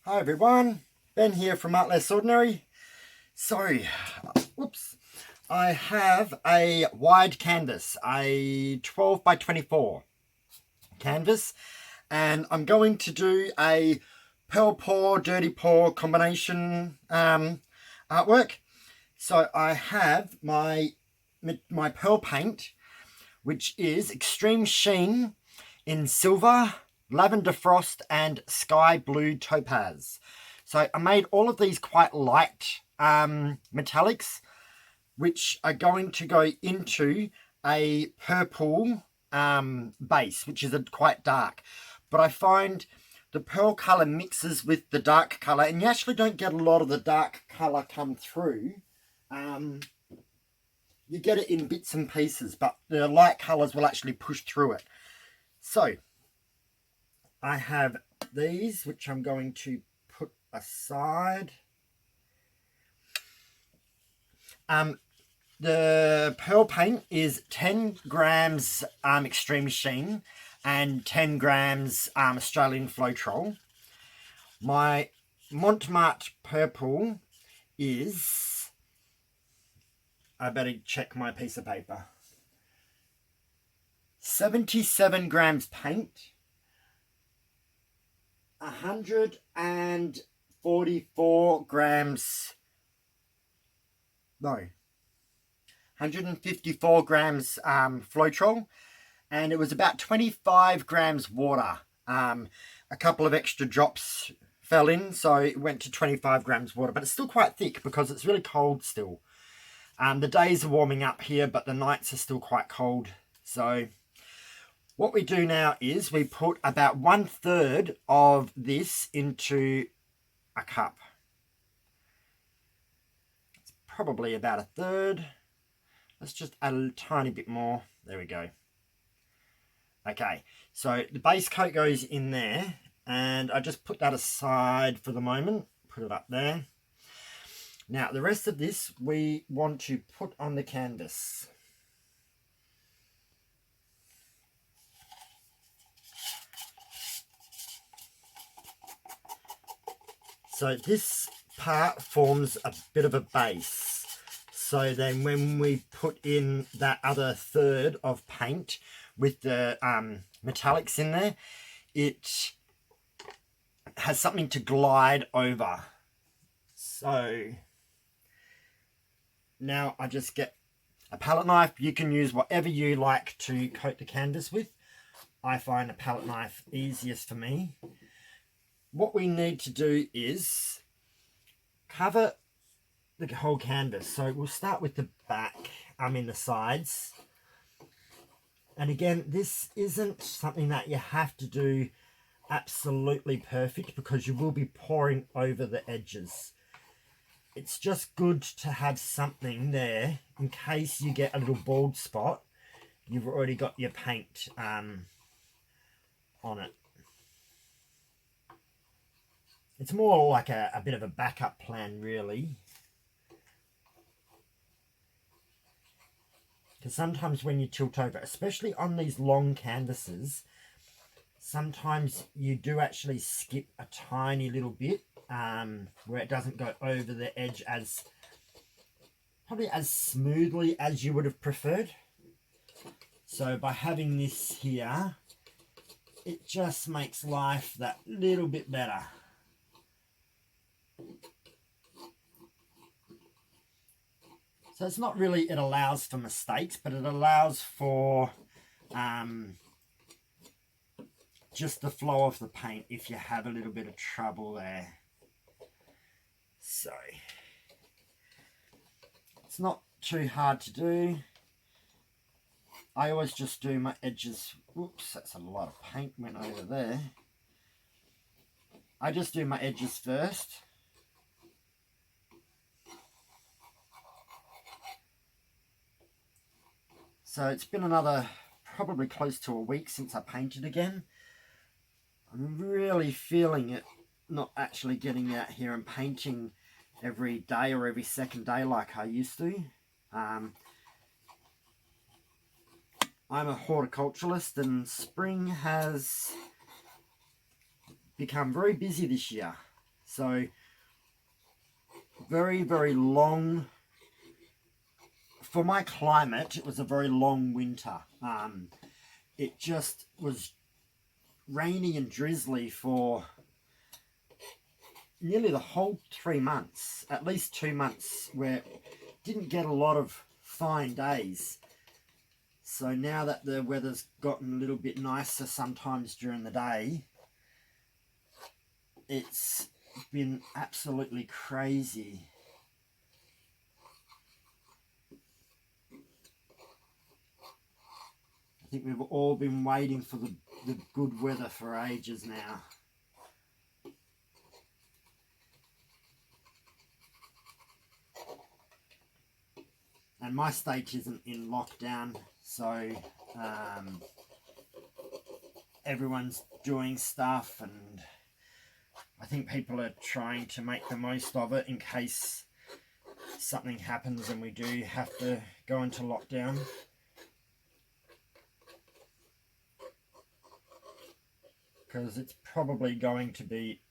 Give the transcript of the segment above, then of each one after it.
Hi everyone, Ben here from Art Less Ordinary. So, I have a wide canvas, a 12 by 24 canvas, and I'm going to do a pearl pour, dirty pour combination artwork. So I have my pearl paint, which is Extreme Sheen in silver, lavender frost, and sky blue topaz. So I made all of these quite light metallics, which are going to go into a purple base, which is quite dark. But I find the pearl colour mixes with the dark colour, and you actually don't get a lot of the dark colour come through. You get it in bits and pieces, but the light colours will actually push through it. So I have these, which I'm going to put aside. The pearl paint is 10 grams Extreme Sheen and 10 grams Australian floetrol. My marte purple is, I better check my piece of paper, 77 grams paint, 144 grams, no, 154 grams floetrol, and it was about 25 grams water. A couple of extra drops fell in, so it went to 25 grams water, but it's still quite thick because it's really cold still. The days are warming up here, but the nights are still quite cold. So what we do now is we put about 1/3 of this into a cup. It's probably about 1/3. Let's just add a tiny bit more. There we go. Okay, so the base coat goes in there, and I just put that aside for the moment. Put it up there. Now, the rest of this we want to put on the canvas. So this part forms a bit of a base. So then when we put in that other 1/3 of paint with the metallics in there, it has something to glide over. So now I just get a palette knife. You can use whatever you like to coat the canvas with. I find a palette knife easiest for me. What we need to do is cover the whole canvas. So we'll start with the back, the sides. And again, this isn't something that you have to do absolutely perfect because you will be pouring over the edges. It's just good to have something there in case you get a little bald spot. You've already got your paint on it. It's more like a bit of a backup plan, really. Because sometimes when you tilt over, especially on these long canvases, sometimes you do actually skip a tiny little bit where it doesn't go over the edge probably as smoothly as you would have preferred. So by having this here, it just makes life that little bit better. So it's not really, it allows for mistakes, but it allows for just the flow of the paint if you have a little bit of trouble there. So it's not too hard to do. I always just do my edges. Whoops, that's a lot of paint went over there. I just do my edges first. So it's been probably close to a week since I painted again. I'm really feeling it, not actually getting out here and painting every day or every second day like I used to. I'm a horticulturalist, and spring has become very busy this year. So very, very long. For my climate, it was a very long winter. It just was rainy and drizzly for nearly the whole 3 months, at least 2 months, where didn't get a lot of fine days. So now that the weather's gotten a little bit nicer sometimes during the day, it's been absolutely crazy. I think we've all been waiting for the good weather for ages now. And my state isn't in lockdown, so everyone's doing stuff, and I think people are trying to make the most of it in case something happens and we do have to go into lockdown. Because it's probably going to be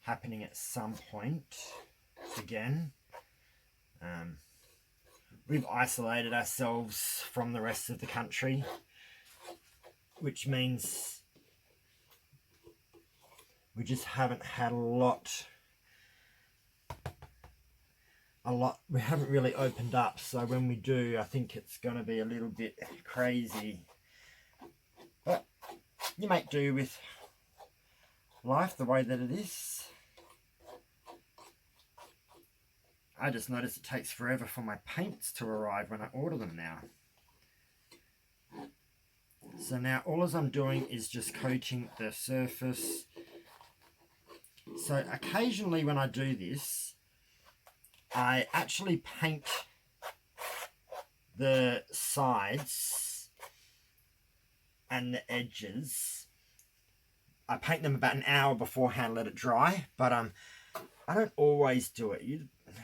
happening at some point again. We've isolated ourselves from the rest of the country, which means we just haven't had a lot, we haven't really opened up. So when we do, I think it's going to be a little bit crazy. But you make do with life the way that it is. I just noticed it takes forever for my paints to arrive when I order them now. So now all as I'm doing is just coating the surface. So occasionally when I do this, I actually paint the sides and the edges. I paint them about an hour beforehand, let it dry, but I don't always do it.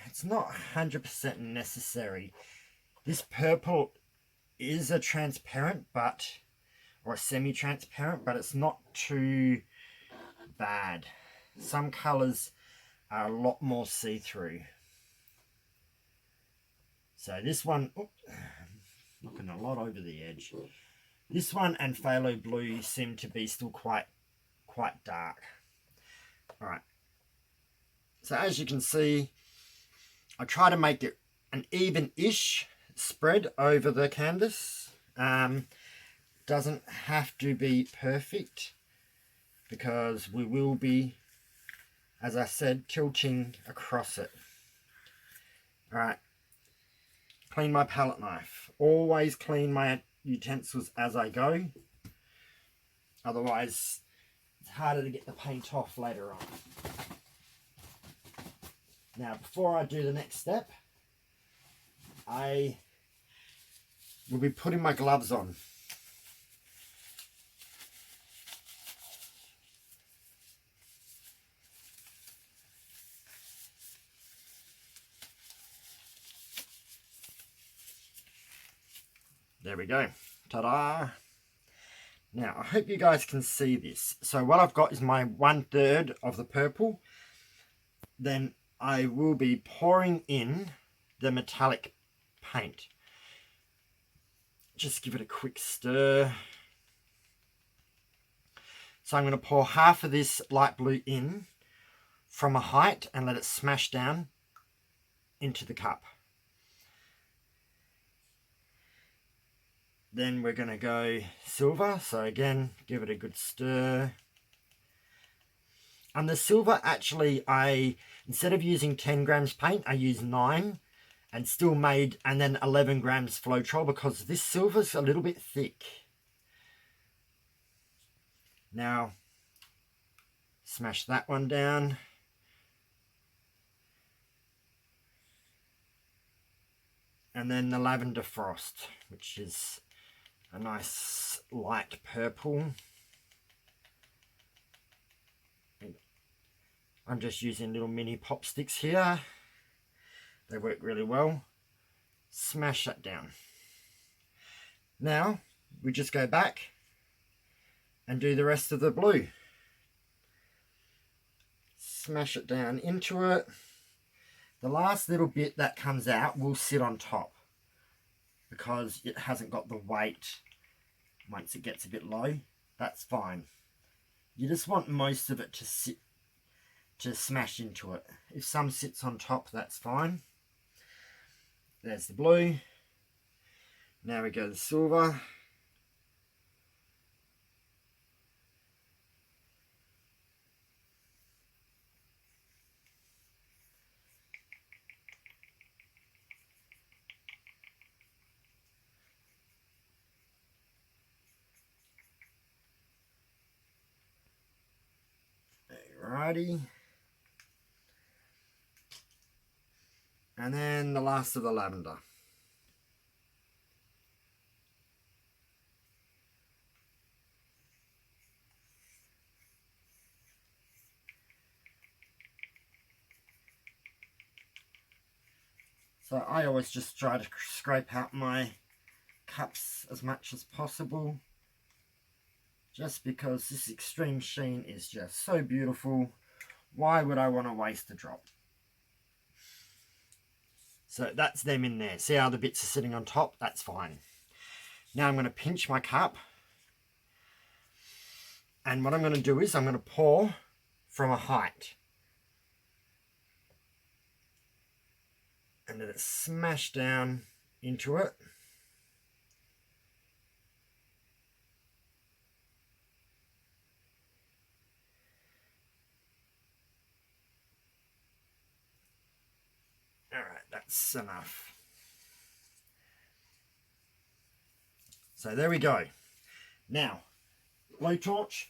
It's not 100% necessary. This purple is a transparent, or a semi-transparent, but it's not too bad. Some colours are a lot more see-through. So this one, looking a lot over the edge. This one and phthalo blue seem to be still quite dark. All right. So as you can see, I try to make it an even-ish spread over the canvas. Doesn't have to be perfect because we will be, as I said, tilting across it. All right. Clean my palette knife. Always clean my utensils as I go. Otherwise, it's harder to get the paint off later on. Now, before I do the next step, I will be putting my gloves on. There we go. Ta-da! Now, I hope you guys can see this. So what I've got is my 1/3 of the purple. Then I will be pouring in the metallic paint. Just give it a quick stir. So I'm going to pour half of this light blue in from a height and let it smash down into the cup. Then we're going to go silver. So again, give it a good stir. And the silver, actually, instead of using 10 grams paint, I use 9 and still made, and then 11 grams floetrol because this silver's a little bit thick. Now, smash that one down. And then the lavender frost, which is a nice light purple. I'm just using little mini pop sticks here. They work really well. Smash that down. Now, we just go back and do the rest of the blue. smash it down into it. The last little bit that comes out will sit on top because it hasn't got the weight. Once it gets a bit low, that's fine. You just want most of it to sit, to smash into it. If some sits on top, that's fine. There's the blue. Now we go to the silver. Alrighty. And then the last of the lavender. So I always just try to scrape out my cups as much as possible, just because this extreme sheen is just so beautiful. Why would I want to waste a drop? So that's them in there. See how the bits are sitting on top? That's fine. Now I'm going to pinch my cup, and what I'm going to do is I'm going to pour from a height, and let it smash down into it. Alright, that's enough. So there we go. Now, blowtorch.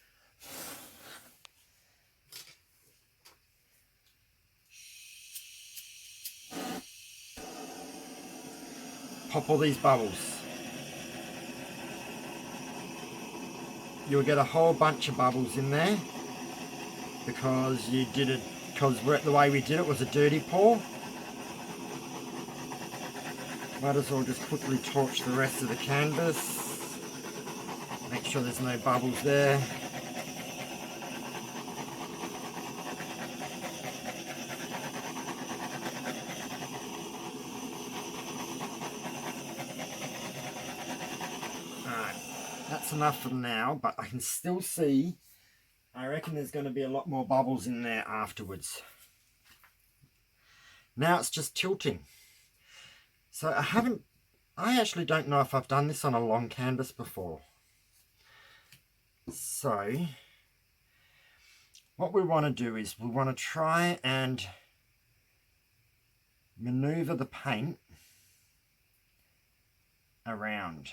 Pop all these bubbles. You'll get a whole bunch of bubbles in there because you did it, because the way we did it was a dirty pour. Might as well just quickly torch the rest of the canvas. Make sure there's no bubbles there. Alright, that's enough for now, but I can still see, I reckon there's going to be a lot more bubbles in there afterwards. Now it's just tilting. So I actually don't know if I've done this on a long canvas before. So what we want to do is we want to try and maneuver the paint around.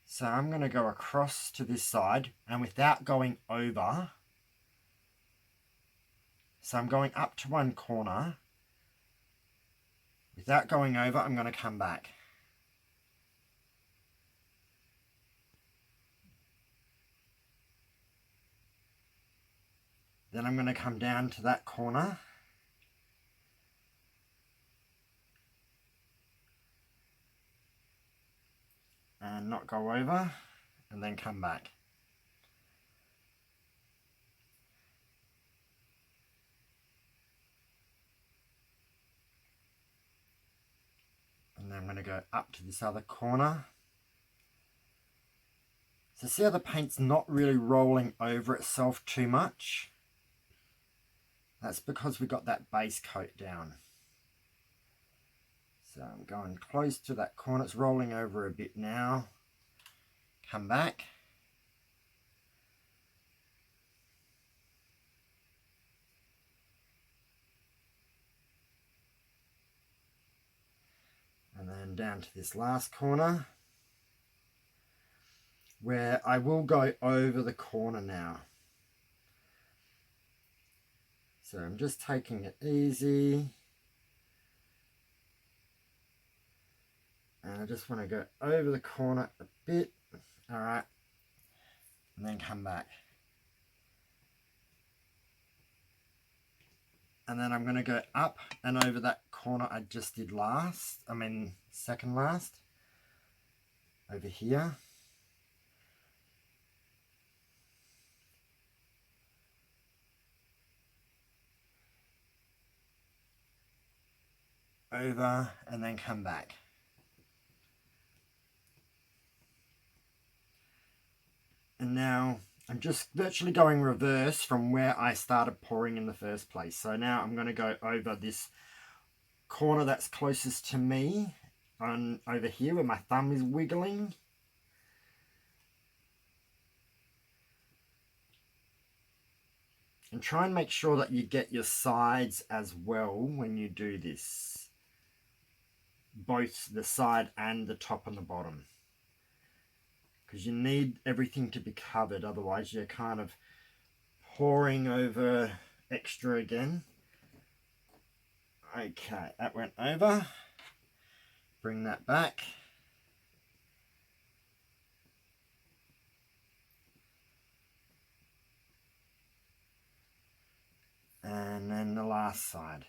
So I'm going to go across to this side, and without going over, so I'm going up to one corner. Without going over, I'm going to come back. Then I'm going to come down to that corner. And not go over, and then come back. And then I'm going to go up to this other corner. So see how the paint's not really rolling over itself too much? That's because we got that base coat down. So I'm going close to that corner. It's rolling over a bit now. Come back. And then down to this last corner, where I will go over the corner now. So I'm just taking it easy. And I just want to go over the corner a bit. Alright. And then come back. And then I'm going to go up and over that corner I just did second last. Over here. over and then come back. And now I'm just virtually going reverse from where I started pouring in the first place. So now I'm going to go over this corner that's closest to me, on over here where my thumb is wiggling. And try and make sure that you get your sides as well when you do this. Both the side and the top and the bottom. Because you need everything to be covered, otherwise you're kind of pouring over extra again. Okay, that went over. Bring that back. And then the last side.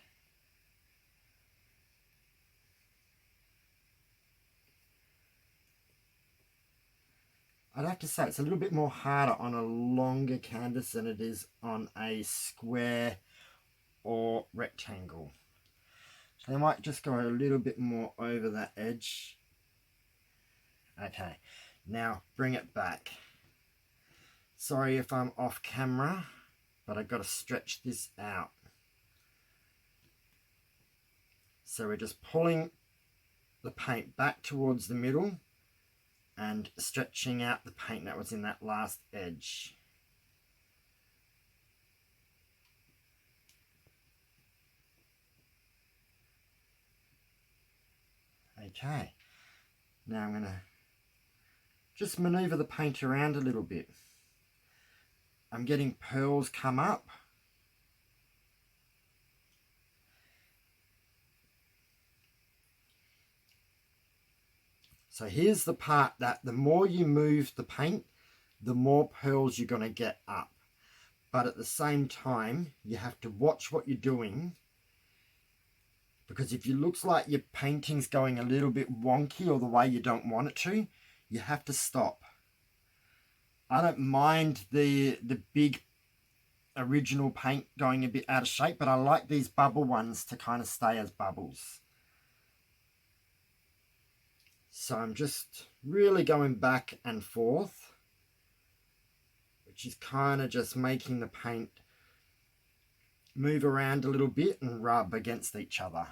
I'd have to say it's a little bit more harder on a longer canvas than it is on a square or rectangle. So I might just go a little bit more over that edge. Okay, now bring it back. Sorry if I'm off camera, but I've got to stretch this out. So we're just pulling the paint back towards the middle and stretching out the paint that was in that last edge. Okay, now I'm going to just maneuver the paint around a little bit. I'm getting pearls come up. So here's the part that the more you move the paint, the more pearls you're going to get up. But at the same time, you have to watch what you're doing, because if it looks like your painting's going a little bit wonky or the way you don't want it to, you have to stop. I don't mind the big original paint going a bit out of shape, but I like these bubble ones to kind of stay as bubbles. So I'm just really going back and forth, which is kind of just making the paint move around a little bit and rub against each other.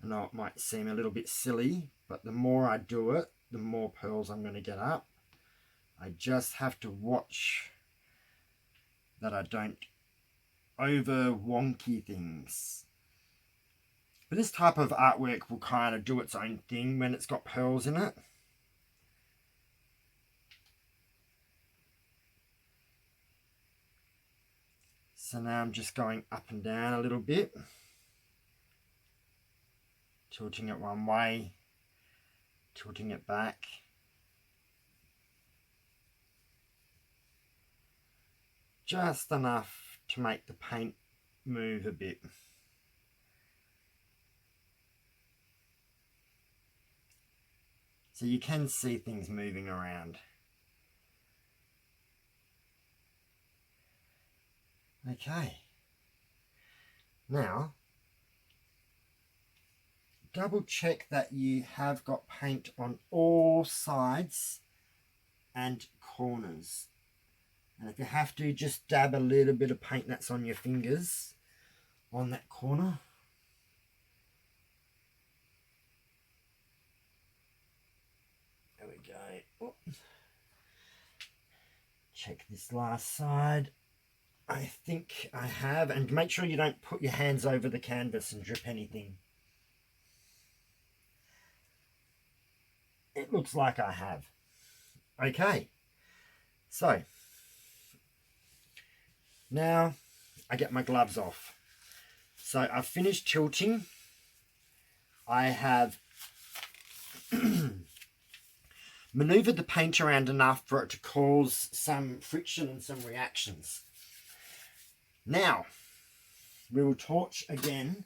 I know it might seem a little bit silly, but the more I do it, the more pearls I'm going to get up. I just have to watch that I don't over wonky things. But this type of artwork will kind of do its own thing when it's got pearls in it. So now I'm just going up and down a little bit, tilting it one way, tilting it back. Just enough to make the paint move a bit. So you can see things moving around. Okay. Now, double check that you have got paint on all sides and corners. And if you have to, just dab a little bit of paint that's on your fingers on that corner. There we go. Oops. Check this last side. I think I have. And make sure you don't put your hands over the canvas and drip anything. It looks like I have. Okay. So now I get my gloves off. So I've finished tilting. I have maneuvered the paint around enough for it to cause some friction and some reactions. Now we will torch again.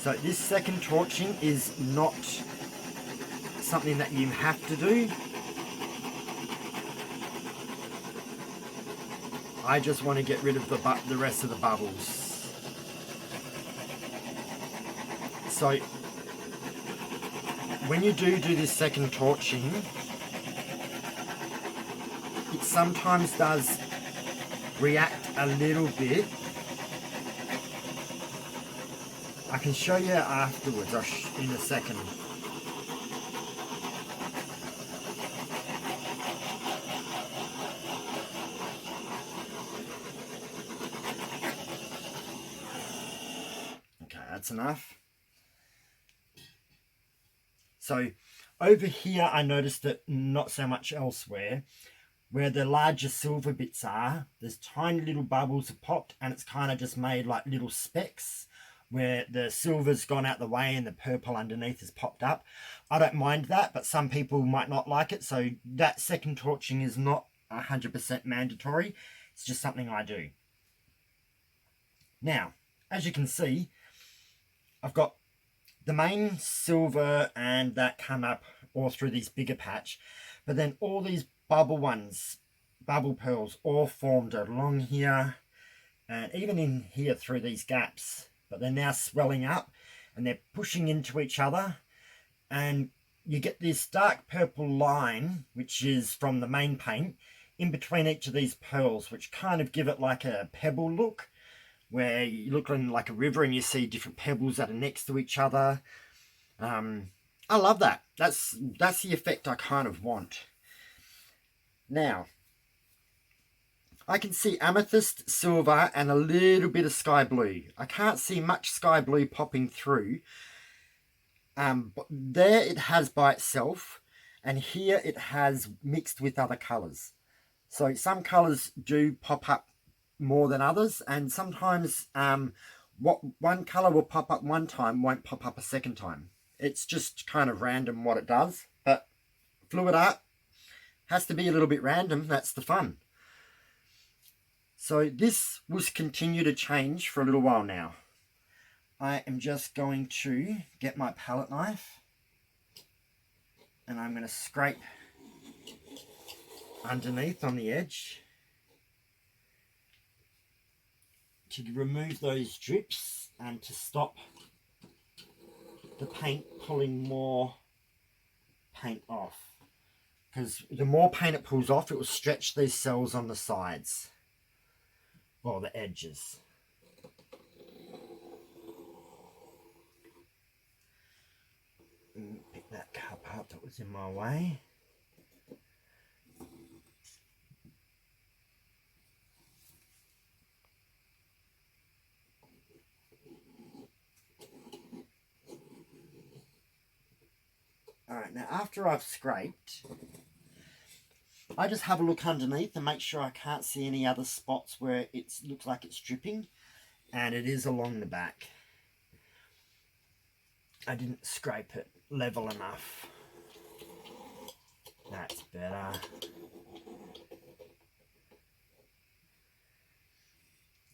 So this second torching is not something that you have to do. I just want to get rid of the rest of the bubbles. So when you do this second torching, it sometimes does react a little bit. I can show you afterwards in a second. Okay, that's enough. So over here I noticed that not so much elsewhere. Where the larger silver bits are, there's tiny little bubbles have popped, and it's kind of just made like little specks where the silver's gone out the way and the purple underneath has popped up. I don't mind that, but some people might not like it, so that second torching is not 100% mandatory. It's just something I do. Now, as you can see, I've got the main silver and that come up all through this bigger patch, but then all these bubble pearls all formed along here and even in here through these gaps, but they're now swelling up and they're pushing into each other, and you get this dark purple line which is from the main paint in between each of these pearls, which kind of give it like a pebble look, where you look like a river and you see different pebbles that are next to each other. I love that. That's the effect I kind of want. Now, I can see amethyst, silver, and a little bit of sky blue. I can't see much sky blue popping through. But there it has by itself, and here it has mixed with other colours. So some colours do pop up more than others, and sometimes what one colour will pop up one time won't pop up a second time. It's just kind of random what it does, but fluid art has to be a little bit random. That's the fun. So this will continue to change for a little while now. I am just going to get my palette knife and I'm going to scrape underneath on the edge to remove those drips and to stop the paint pulling more paint off. Because the more paint it pulls off, it will stretch these cells on the sides or the edges. Pick that cup up that was in my way. Alright, now after I've scraped, I just have a look underneath and make sure I can't see any other spots where it looks like it's dripping, and it is along the back. I didn't scrape it level enough. That's better.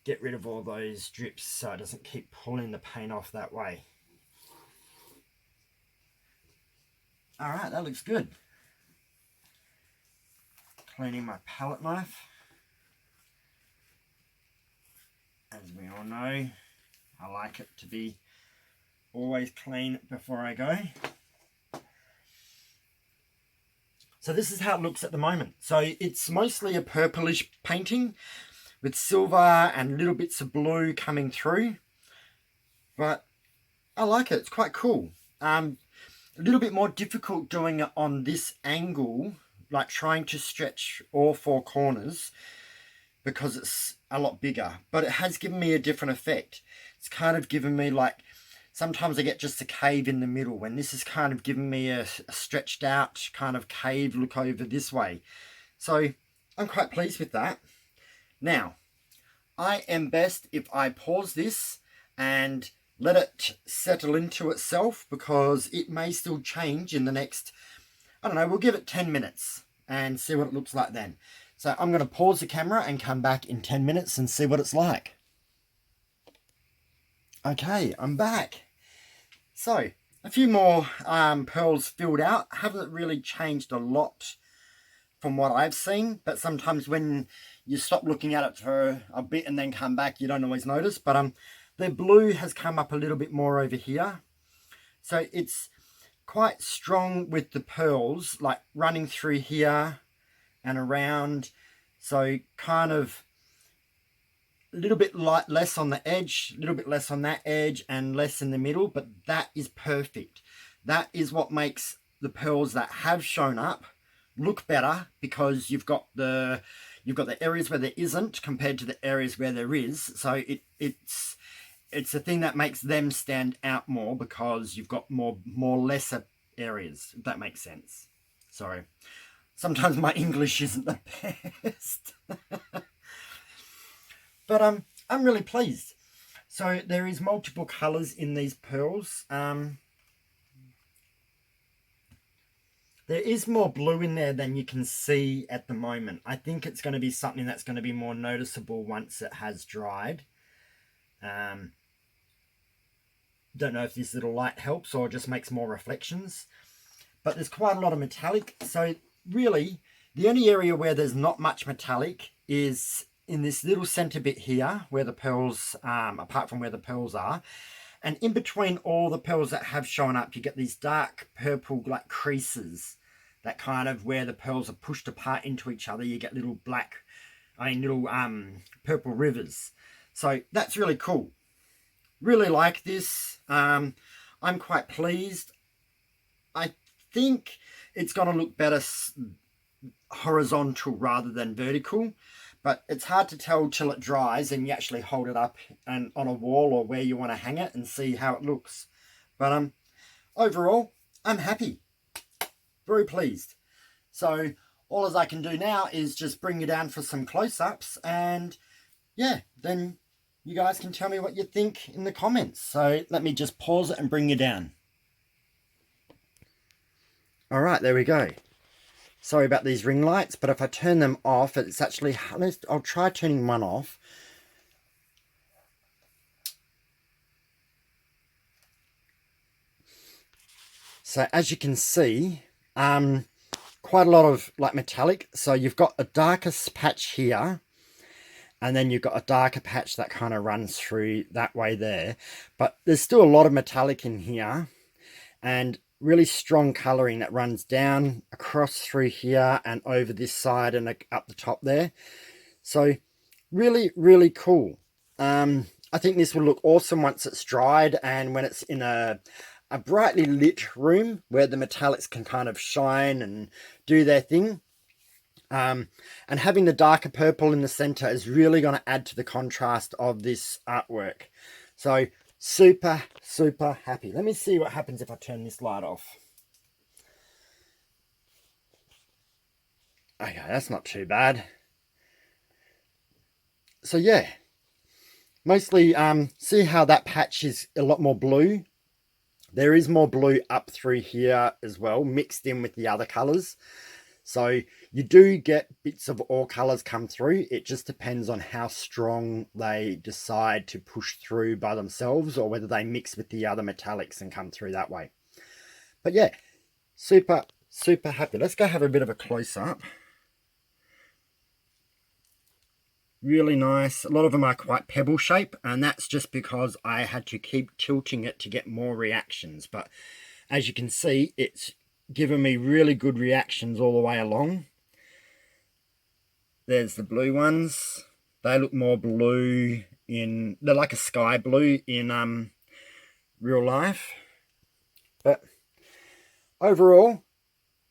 Get rid of all those drips so it doesn't keep pulling the paint off that way. Alright, that looks good. Cleaning my palette knife. As we all know, I like it to be always clean before I go. So this is how it looks at the moment. So it's mostly a purplish painting with silver and little bits of blue coming through. But I like it, it's quite cool. A little bit more difficult doing it on this angle, like trying to stretch all four corners because it's a lot bigger, but it has given me a different effect. It's kind of given me like, sometimes I get just a cave in the middle, when this is kind of giving me a stretched out kind of cave look over this way. So I'm quite pleased with that. Now, I am best if I pause this and let it settle into itself, because it may still change in the next, I don't know, we'll give it 10 minutes and see what it looks like then. So I'm going to pause the camera and come back in 10 minutes and see what it's like. Okay, I'm back. So, a few more pearls filled out. Haven't really changed a lot from what I've seen, but sometimes when you stop looking at it for a bit and then come back, you don't always notice. But the blue has come up a little bit more over here. So it's quite strong with the pearls, like running through here and around. So kind of a little bit less on the edge, a little bit less on that edge, and less in the middle, but that is perfect. That is what makes the pearls that have shown up look better, because you've got the areas where there isn't compared to the areas where there is. So it's a thing that makes them stand out more, because you've got more lesser areas, if that makes sense. Sorry, sometimes my English isn't the best. But I'm really pleased. So there is multiple colours in these pearls. There is more blue in there than you can see at the moment. I think it's going to be something that's going to be more noticeable once it has dried. Don't know if this little light helps or just makes more reflections. But there's quite a lot of metallic. So really, the only area where there's not much metallic is in this little center bit here, where the pearls, apart from where the pearls are. And in between all the pearls that have shown up, you get these dark purple like creases, that kind of where the pearls are pushed apart into each other. You get little purple rivers. So that's really cool. Really like this. I'm quite pleased. I think it's going to look better horizontal rather than vertical. But it's hard to tell till it dries and you actually hold it up and on a wall or where you want to hang it and see how it looks. But overall, I'm happy. Very pleased. So all as I can do now is just bring you down for some close-ups, and yeah, then you guys can tell me what you think in the comments. So let me just pause it and bring you down. All right, there we go. Sorry about these ring lights, but if I turn them off, it's actually, I'll try turning one off. So as you can see, quite a lot of like metallic. So you've got a darker patch here, and then you've got a darker patch that kind of runs through that way there. But there's still a lot of metallic in here, and really strong colouring that runs down across through here and over this side and up the top there. So really, really cool. I think this will look awesome once it's dried, and when it's in a brightly lit room where the metallics can kind of shine and do their thing. And having the darker purple in the center is really going to add to the contrast of this artwork. So super, super happy. Let me see what happens if I turn this light off. Okay, that's not too bad. So yeah, mostly see how that patch is a lot more blue. There is more blue up through here as well, mixed in with the other colors. So you do get bits of all colors come through. It just depends on how strong they decide to push through by themselves, or whether they mix with the other metallics and come through that way. But yeah, super, super happy. Let's go have a bit of a close-up. Really nice. A lot of them are quite pebble shape, and that's just because I had to keep tilting it to get more reactions. But as you can see, it's given me really good reactions all the way along. There's the blue ones. They look more blue in, they're like a sky blue in real life. But overall,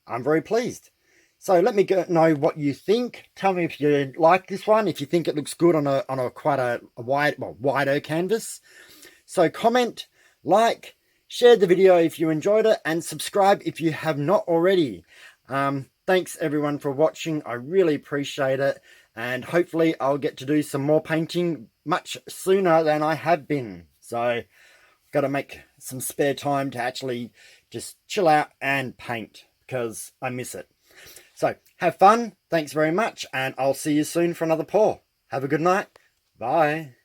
I'm very pleased. So let me know what you think. Tell me if you like this one, if you think it looks good on a quite a wider canvas. So comment, like, share the video if you enjoyed it, and subscribe if you have not already. Thanks everyone for watching. I really appreciate it, and hopefully I'll get to do some more painting much sooner than I have been. So got to make some spare time to actually just chill out and paint, because I miss it. So have fun. Thanks very much, and I'll see you soon for another pour. Have a good night. Bye.